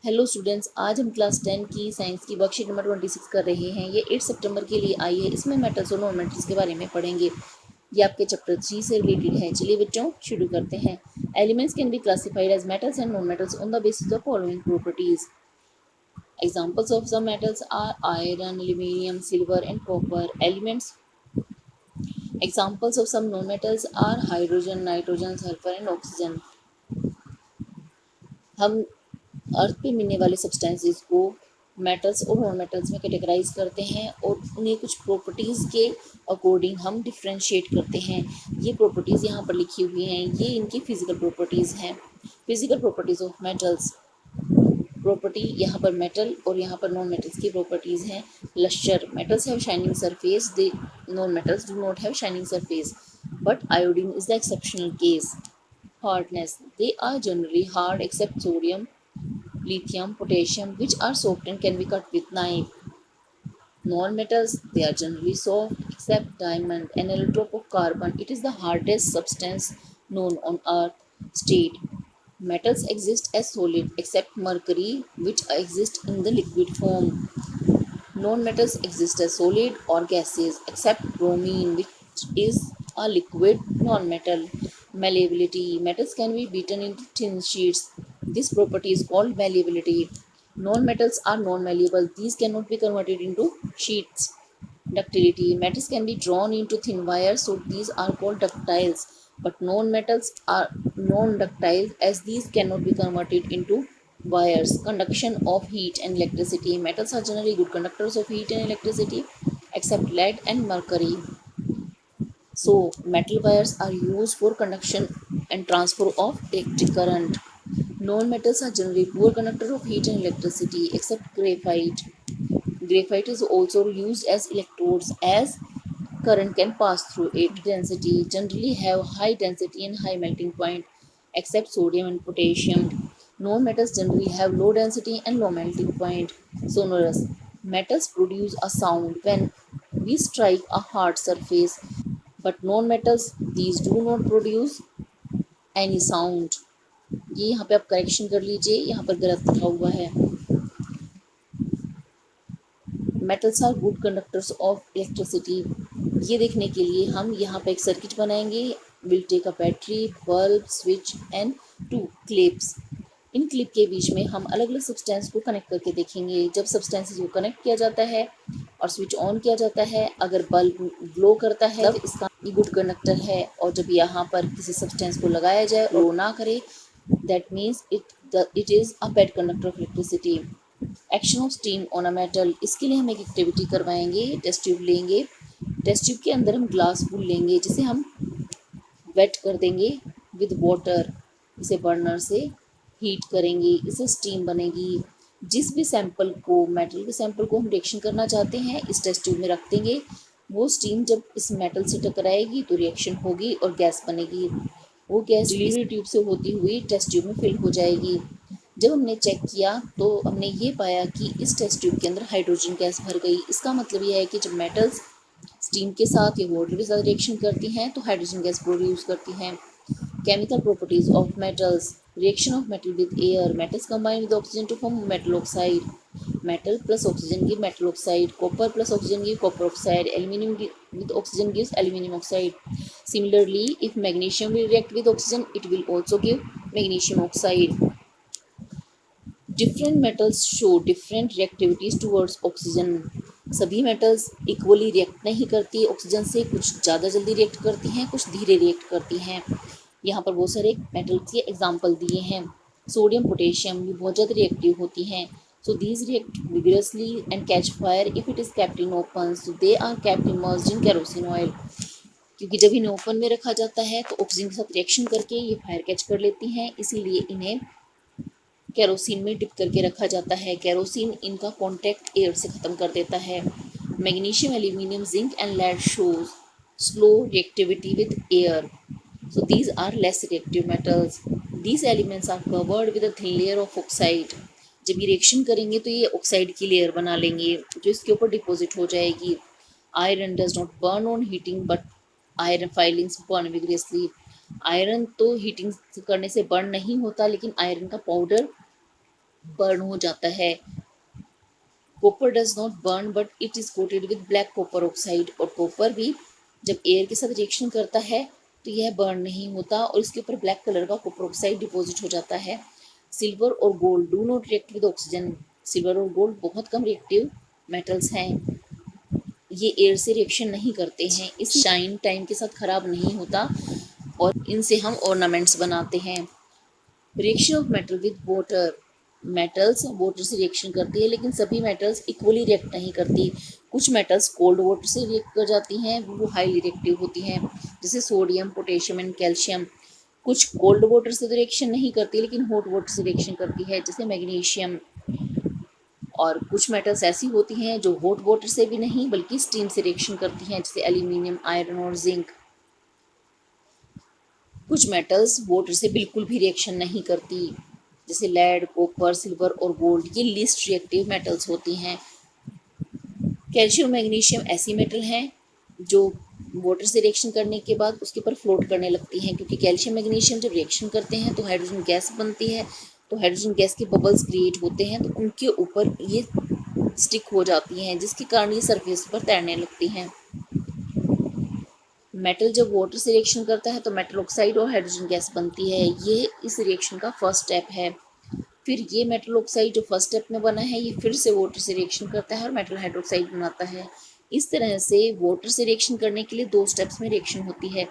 Hello students, आज हम class 10 की साइंस की वर्कशीट नंबर 26 कर रहे हैं। ये 8 सितंबर के लिए आई है। इसमें मेटल्स और नॉन मेटल्स के बारे में पढ़ेंगे। ये आपके चैप्टर 3 से रिलेटेड है। चलिए बच्चों शुरू करते हैं। Elements can be classified as metals and non metals on the basis of following properties. Examples of some metals are iron, aluminium, silver and copper. Elements. Examples of some non-metals are hydrogen, nitrogen, sulfur and oxygen. हम अर्थ पे मिलने वाले substances को metals और non metals में categorise करते हैं और उन्हें कुछ प्रॉपर्टीज़ के अकॉर्डिंग हम डिफ्रेंशिएट करते हैं। ये प्रॉपर्टीज़ यहाँ पर लिखी हुई हैं, ये इनकी फिजिकल प्रॉपर्टीज़ हैं। Physical properties of metals. Property यहाँ पर मेटल और यहाँ पर नॉन मेटल्स की प्रॉपर्टीज़ हैं। Lustre, metals have shining surface, they non metals do not have shining surface, but iodine is the exceptional case. Hardness, they are generally hard except sodium, lithium, potassium, which are soft and can be cut with knife. Non-metals, they are generally soft except diamond and allotrope of carbon. It is the hardest substance known on earth. State, metals exist as solid except mercury, which exists in the liquid form. Non-metals exist as solid or gases except bromine, which is a liquid non-metal. Malleability, metals can be beaten into thin sheets. This property is called malleability. Non-metals are non-malleable. These cannot be converted into sheets. Ductility, metals can be drawn into thin wires, so these are called ductiles. But non-metals are non-ductile as these cannot be converted into wires. Conduction of heat and electricity, metals are generally good conductors of heat and electricity except lead and mercury. So metal wires are used for conduction and transfer of electric current. Non-metals are generally poor conductor of heat and electricity except graphite. Graphite is also used as electrodes as current can pass through it. Density, generally have high density and high melting point except sodium and potassium. Non-metals generally have low density and low melting point. Sonorous, metals produce a sound when we strike a hard surface, but non-metals these do not produce any sound. ये यहाँ पे आप correction कर लीजिए, यहाँ पर गलत लिखा हुआ है। Metals are good conductors of electricity. ये देखने के लिए हम यहाँ पे एक सर्किट बनाएंगे। Will take a battery, bulb, switch and 2 clips. इन क्लिप के बीच में हम अलग अलग सब्सटेंस को कनेक्ट करके देखेंगे। जब सब्सटेंसेस को कनेक्ट किया जाता है और स्विच ऑन किया जाता है, अगर बल्ब ग्लो करता है तब इसका गुड कंडक्टर है, और जब यहाँ पर किसी सब्सटेंस को लगाया जाए और ग्लो ना करे, that means it is a bad conductor of electricity. Action of steam on a metal, इसके लिए हम एक एक्टिविटी करवाएंगे। टेस्ट ट्यूब लेंगे, टेस्ट ट्यूब के अंदर हम ग्लास वूल लेंगे जिसे हम वेट कर देंगे विद वाटर। इसे बर्नर से हीट करेंगे, इससे स्टीम बनेगी। जिस भी सैंपल को, मेटल के सैंपल को हम रिएक्शन करना चाहते हैं, इस टेस्ट ट्यूब में रख देंगे। वो स्टीम जब इस मेटल से टकराएगी तो रिएक्शन होगी और गैस बनेगी। वो गैस डिलीवरी ट्यूब से होती हुई टेस्ट ट्यूब में फिल हो जाएगी। जब हमने चेक किया तो हमने ये पाया कि इस टेस्ट ट्यूब के अंदर हाइड्रोजन गैस भर गई। इसका मतलब यह है कि जब मेटल्स स्टीम के साथ या वाटर के साथ रिएक्शन करती हैं तो हाइड्रोजन गैस प्रोड्यूस करती हैं। Chemical properties of metals, reaction of metal with air, metals combine with oxygen to form metal oxide. Metal plus oxygen give metal oxide, copper plus oxygen give copper oxide, aluminium with oxygen gives aluminum oxide. Similarly, if magnesium will react with oxygen, it will also give magnesium oxide. Different metals show different reactivities towards oxygen. सभी metals equally react नहीं करती oxygen से, कुछ ज़्यादा जल्दी react करती हैं, कुछ धीरे रिएक्ट करती हैं। यहाँ पर बहुत सारे मेटल के एग्जाम्पल दिए हैं। सोडियम, पोटेशियम भी बहुत ज़्यादा रिएक्टिव होती हैं। So these react vigorously and catch fire if it is kept in open. So they are kept immersed in kerosene oil. क्योंकि जब इन्हें ओपन में रखा जाता है तो ऑक्सीजन के साथ रिएक्शन करके ये फायर कैच कर लेती हैं, इसीलिए इन्हें केरोसिन में डिप करके रखा जाता है। केरोसिन इनका कॉन्टैक्ट एयर से ख़त्म कर देता है। Magnesium, aluminium, zinc and lead shows slow reactivity with air. So these are less reactive metals. These elements are covered with a thin layer of oxide. जब ये रिएक्शन करेंगे तो ये ऑक्साइड की लेयर बना लेंगे जो इसके ऊपर डिपॉजिट हो जाएगी। Iron does not burn on heating but iron filings burn विग्रेसली। Iron तो हीटिंग करने से बर्न नहीं होता, लेकिन आयरन का पाउडर बर्न हो जाता है। Copper does not burn but it is coated with black copper oxide. और कॉपर भी जब एयर के साथ रिएक्शन करता है तो यह बर्न नहीं होता और इसके ऊपर ब्लैक कलर का कॉपर ऑक्साइड डिपॉजिट हो जाता है। सिल्वर और gold do not react with oxygen. Silver और गोल्ड बहुत कम रिएक्टिव मेटल्स हैं, ये एयर से रिएक्शन नहीं करते हैं, इस शाइन टाइम के साथ खराब नहीं होता और इनसे हम ऑर्नामेंट्स बनाते हैं। Reaction of metal with water. Metals water से रिएक्शन करती है लेकिन सभी मेटल्स इक्वली रिएक्ट नहीं करती। कुछ मेटल्स कोल्ड वाटर से रिएक्ट कर जाती हैं, वो हाईली रिएक्टिव होती हैं, जैसे सोडियम, पोटेशियम एंड कैल्शियम। कुछ कोल्ड वाटर से तो रिएक्शन नहीं करती लेकिन हॉट वाटर से रिएक्शन करती है, जैसे मैग्नीशियम। और कुछ मेटल्स ऐसी होती हैं जो हॉट वाटर से भी नहीं बल्कि स्टीम से रिएक्शन करती हैं, जैसे एल्यूमिनियम, आयरन और जिंक। कुछ मेटल्स वाटर से बिल्कुल भी रिएक्शन नहीं करती, जैसे लेड, कॉपर, सिल्वर और गोल्ड, ये लीस्ट रिएक्टिव मेटल्स होती हैं। कैल्शियम, मैग्नीशियम ऐसी मेटल हैं जो वाटर से रिएक्शन करने के बाद उसके ऊपर फ्लोट करने लगती हैं, क्योंकि कैल्शियम मैग्नीशियम जब रिएक्शन करते हैं तो हाइड्रोजन गैस बनती है, तो हाइड्रोजन गैस के बबल्स क्रिएट होते हैं, तो उनके ऊपर ये स्टिक हो जाती हैं, जिसके कारण ये सरफेस पर तैरने लगती हैं। मेटल जब वाटर से रिएक्शन करता है तो मेटल ऑक्साइड और हाइड्रोजन गैस बनती है, ये इस रिएक्शन का फर्स्ट स्टेप है। फिर ये मेटल ऑक्साइड जो फर्स्ट स्टेप में बना है ये फिर से वाटर से रिएक्शन करता है और मेटल हाइड्रोक्साइड बनाता है। इस तरह से वाटर से रिएक्शन करने के लिए 2 स्टेप्स में रिएक्शन होती है।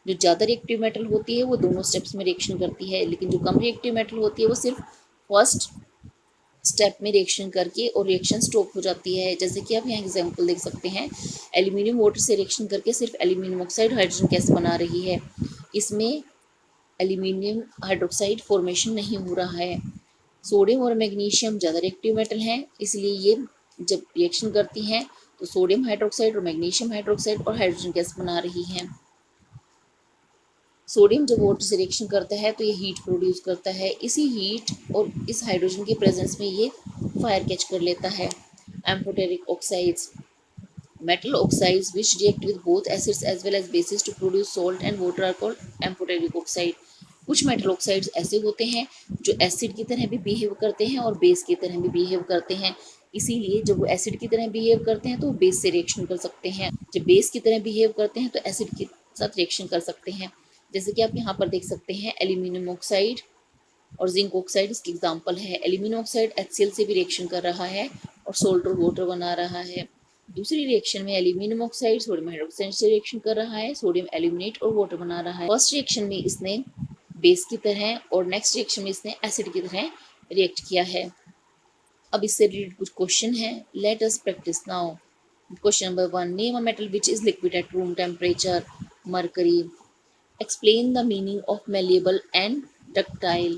जो ज़्यादा रिएक्टिव मेटल होती है वो दोनों स्टेप्स में रिएक्शन करती है, लेकिन जो कम रिएक्टिव मेटल होती है वो सिर्फ फर्स्ट स्टेप में रिएक्शन करके और रिएक्शन स्टॉप हो जाती है। जैसे कि आप यहाँ एग्जांपल देख सकते हैं, एल्यूमिनियम वाटर से रिएक्शन करके सिर्फ एल्यूमिनियम ऑक्साइड हाइड्रोजन गैस बना रही है, इसमें एल्यूमिनियम हाइड्रोक्साइड फॉर्मेशन नहीं हो रहा है। सोडियम और मैग्नीशियम ज़्यादा रिएक्टिव मेटल हैं, इसलिए ये जब रिएक्शन करती हैं तो सोडियम हाइड्रोक्साइड और मैग्नीशियम हाइड्रोक्साइड और हाइड्रोजन गैस बना रही हैं। सोडियम जब वाटर से रिएक्शन करता है तो ये हीट प्रोड्यूस करता है, इसी हीट और इस हाइड्रोजन के प्रेजेंस में ये फायर कैच कर लेता है। Amphoteric oxides, metal oxides which react with both acids as well as bases to produce salt and water are called amphoteric oxide। कुछ मेटल ऑक्साइड्स ऐसे होते हैं जो एसिड की तरह भी बिहेव करते हैं और बेस की तरह भी बिहेव करते हैं, इसीलिए जब वो एसिड की तरह बिहेव करते हैं तो वो बेस से रिएक्शन कर सकते हैं, जब बेस की तरह बिहेव करते हैं तो एसिड के साथ रिएक्शन कर सकते हैं। जैसे कि आप यहाँ पर देख सकते हैं एल्यूमिनियम ऑक्साइड और जिंक ऑक्साइड इसकी एग्जाम्पल है। एल्यूमिनियम ऑक्साइड HCl से भी रिएक्शन कर रहा है और सोल्ट और वाटर बना रहा है। दूसरी रिएक्शन में एल्यूमिनियम ऑक्साइड सोडियम हाइड्रोक्साइड से रिएक्शन कर रहा है, सोडियम एल्यूमिनेट और वाटर बना रहा है। फर्स्ट रिएक्शन में इसने बेस की तरह और नेक्स्ट रिएक्शन में इसने एसिड की तरह रिएक्ट किया है। अब इससे रिलेटेड कुछ क्वेश्चन है, let us practice now. Question number 1, name a metal which is liquid at room temperature. Mercury. Explain the meaning of malleable and ductile।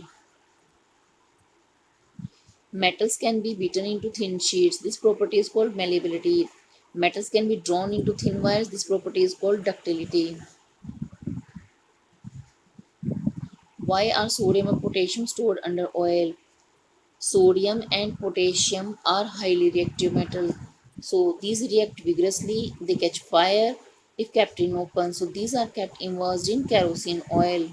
Metals can be beaten into thin sheets. This property is called malleability. Metals can be drawn into thin wires. This property is called ductility. Why are sodium and potassium stored under oil? Sodium and potassium are highly reactive metal. So these react vigorously. They catch fire if kept in open. So these are kept immersed in kerosene oil.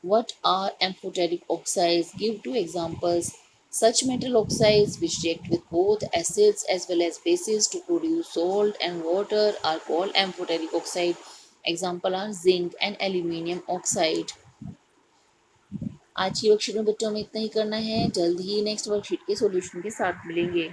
What are amphoteric oxides? Give 2 examples. Such metal oxides which react with both acids as well as bases to produce salt and water are called amphoteric oxide. Example are zinc and aluminium oxide. आज की worksheet में बच्चों में इतना ही करना है, जल्द ही next worksheet के सॉल्यूशन के साथ मिलेंगे।